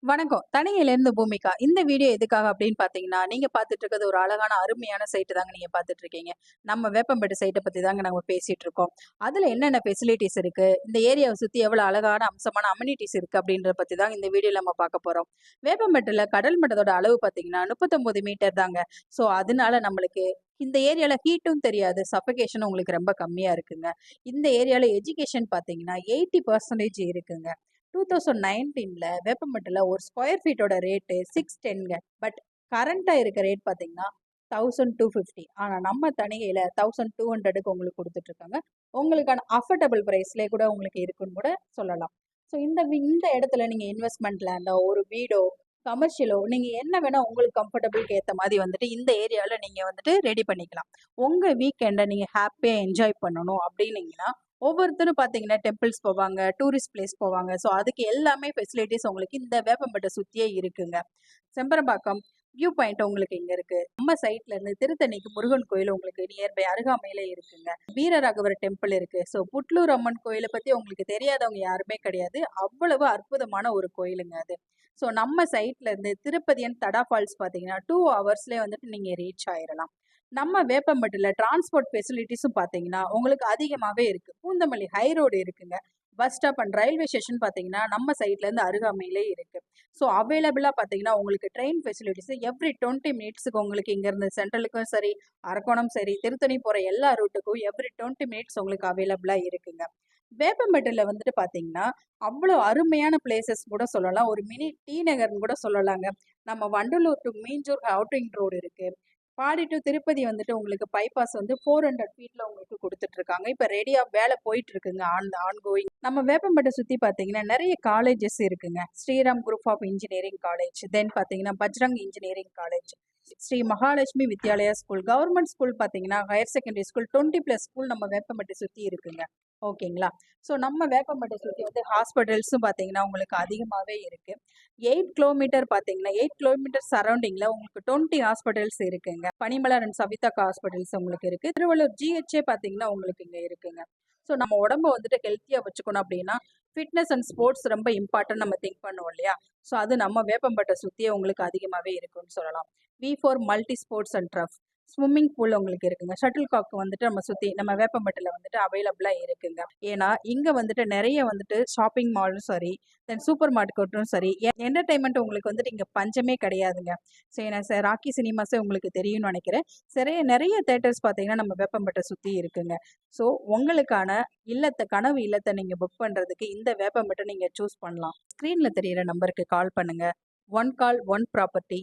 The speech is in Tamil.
வணக்கம். தனியிலேருந்து பூமிகா. இந்த வீடியோ எதுக்காக அப்படின்னு பார்த்தீங்கன்னா, நீங்க பார்த்துட்டு இருக்கிறது ஒரு அழகான, அருமையான சைட் தாங்க நீங்க பார்த்துட்டு இருக்கீங்க. நம்ம வேப்பம்பேட்டை சைட்ட பத்தி தாங்க நம்ம பேசிட்டு இருக்கோம். அதுல என்னென்ன ஃபெசிலிட்டீஸ் இருக்கு, இந்த ஏரியாவ சுத்தி எவ்வளவு அழகான, அம்சமான அமெனிட்டீஸ் இருக்கு அப்படின்றத பத்தி தான் இந்த வீடியோல நம்ம பார்க்க போறோம். வேப்பம்பேட்டையில கடல் மட்டத்தோட அளவு பார்த்தீங்கன்னா, 39 மீட்டர் தாங்க. ஸோ அதனால நம்மளுக்கு இந்த ஏரியால ஹீட்டும் தெரியாது. சஃபகேஷனும் உங்களுக்கு ரொம்ப கம்மியா இருக்குங்க. இந்த ஏரியால எஜுகேஷன் பார்த்தீங்கன்னா, 80% இருக்குங்க. 2019ல வேப்பம்பட்டுல ஒரு ஸ்கொயர் ஃபீட்டோட ரேட்டு 610ங்க. பட் கரண்டா இருக்க ரேட் பார்த்தீங்கன்னா 1250. ஆனா நம்ம தணிகையில 1200க்கு உங்களுக்கு கொடுத்துட்டு இருக்காங்க. உங்களுக்கான அஃபோர்டபுள் பிரைஸ்லயே கூட உங்களுக்கு இருக்குன்னு கூட சொல்லலாம். ஸோ இந்த இடத்துல நீங்க இன்வெஸ்ட்மெண்ட் லேண்டோ, ஒரு வீடோ, கமர்ஷியலோ நீங்க என்ன வேணா உங்களுக்கு கம்ஃபர்டபுளுக்கு ஏத்த மாதிரி வந்துட்டு இந்த ஏரியால நீங்க வந்துட்டு ரெடி பண்ணிக்கலாம். உங்க வீக்கெண்ட நீங்க ஹாப்பியா என்ஜாய் பண்ணணும் அப்படின்னீங்கன்னா ஒவ்வொருத்தரும் பார்த்தீங்கன்னா டெம்பிள்ஸ் போவாங்க, டூரிஸ்ட் பிளேஸ் போவாங்க. ஸோ அதுக்கு எல்லாமே ஃபெசிலிட்டீஸ் உங்களுக்கு இந்த வேப்பம்பேட்ட சுத்தியே இருக்குங்க. செம்பரம்பாக்கம் வியூ பாயிண்ட் உங்களுக்கு இங்க இருக்கு. நம்ம சைட்ல இருந்து திருத்தணிக்கு முருகன் கோயில் உங்களுக்கு நியர்பை அருகாமையில இருக்குங்க. வீரராகவர் டெம்பிள் இருக்கு. ஸோ புட்லூர் அம்மன் கோயில பத்தி உங்களுக்கு தெரியாதவங்க யாருமே கிடையாது. அவ்வளவு அற்புதமான ஒரு கோயிலுங்க அது. ஸோ நம்ம சைட்ல இருந்து திருப்பதியன் தடா ஃபால்ஸ் பார்த்தீங்கன்னா 2 ஹவர்ஸ்லயே வந்துட்டு நீங்க ரீச் ஆயிரலாம். நம்ம வேப்பம்பட்டில டிரான்ஸ்போர்ட் ஃபெசிலிட்டிஸும் பார்த்தீங்கன்னா, உங்களுக்கு அதிகமாவே இருக்கு. பூந்தமல்லி ஹை ரோடு இருக்குங்க. Bus stop and railway station பார்த்தீங்கன்னா, நம்ம சைட்லேருந்து அருகாமையிலே இருக்கு. ஸோ அவைலபிளா பார்த்தீங்கன்னா, உங்களுக்கு ட்ரெயின் ஃபெசிலிட்டிஸ் எவ்ரி 20 மினிட்ஸ்க்கு உங்களுக்கு இங்கேருந்து சென்ட்ரலுக்கும் சரி, அரக்கோணம் சரி, திருத்தணி போற எல்லா ரூட்டுக்கும் எவ்ரி 20 மினிட்ஸ் உங்களுக்கு அவைலபிளா இருக்குங்க. வேப்பம்பட்டில வந்துட்டு பார்த்தீங்கன்னா, அவ்வளோ அருமையான பிளேசஸ் கூட சொல்லலாம். ஒரு மினி டி நகர்ன்னு கூட சொல்லலாங்க. நம்ம Vandalur to Minjur outing road இருக்கு. பாடி டு திருப்பதி வந்துட்டு உங்களுக்கு பைபாஸ் வந்து 400 ஃபீட்ல உங்களுக்கு கொடுத்துட்டு இருக்காங்க. இப்ப ரெடியா வேலை போயிட்டு இருக்குங்க. ஆன்கோயிங். நம்ம வேப்பம்பட்டை சுத்தி பாத்தீங்கன்னா நிறைய காலேஜஸ் இருக்குங்க. Sriram group of engineering college, then பாத்தீங்கன்னா Bajrang engineering college, Sri Mahalakshmi Vidyalaya school, government school பாத்தீங்கன்னா ஹையர் செகண்டரி ஸ்கூல் 20+ ஸ்கூல் நம்ம வேப்பம்பட்டை சுத்தி இருக்குங்க. ஓகேங்களா? ஸோ நம்ம வேப்பம்பட்டை சுத்தி வந்து ஹாஸ்பிட்டல்ஸும் பாத்தீங்கன்னா உங்களுக்கு அதிகமாவே இருக்கு. 8 கிலோமீட்டர் பார்த்தீங்கன்னா 8 கிலோமீட்டர் சரௌண்டிங்ல உங்களுக்கு 20 ஹாஸ்பிட்டல்ஸ் இருக்குங்க. பனிமலர் அண்ட் சவிதாக்கா ஹாஸ்பிட்டல்ஸ் உங்களுக்கு இருக்கு. திருவள்ளூர் ஜிஹெச்ஏ பார்த்தீங்கன்னா உங்களுக்கு இங்க இருக்குங்க. ஸோ நம்ம உடம்ப வந்துட்டு ஹெல்த்தியா வச்சுக்கணும் அப்படின்னா ஃபிட்னஸ் அண்ட் ஸ்போர்ட்ஸ் ரொம்ப இம்பார்ட்டன்ட் நம்ம திங்க் பண்ணுவோம் இல்லையா? ஸோ அது நம்ம வேப்பம்பட்டை சுத்தியே உங்களுக்கு அதிகமாகவே இருக்குன்னு சொல்லலாம். V4 multi sports and ட்ரஃப் swimming pool உங்களுக்கு இருக்குங்க. ஷட்டில் காக் வந்துட்டு நம்ம சுத்தி நம்ம வேப்பம்பட்டில வந்துட்டு அவைலபிளா இருக்குங்க. ஏன்னா இங்க வந்துட்டு நிறைய வந்துட்டு ஷாப்பிங் மாலும் சரி, தென் சூப்பர் மார்க்கெட்டும் சரி, என்டர்டைன்மெண்ட் உங்களுக்கு வந்துட்டு இங்க பஞ்சமே கிடையாதுங்க. சரி நான் ராக்கி சினிமாஸே உங்களுக்கு தெரியும்னு நினைக்கிறேன். சரி நிறைய தேட்டர்ஸ் பார்த்தீங்கன்னா நம்ம வேப்பம்பட்டை சுத்தி இருக்குங்க. ஸோ உங்களுக்கான கனவு இல்லத்தை நீங்க புக் பண்றதுக்கு இந்த வேப்பம்பட்டை நீங்க சூஸ் பண்ணலாம். ஸ்கிரீன்ல தெரியிற நம்பருக்கு கால் பண்ணுங்க. One call one property.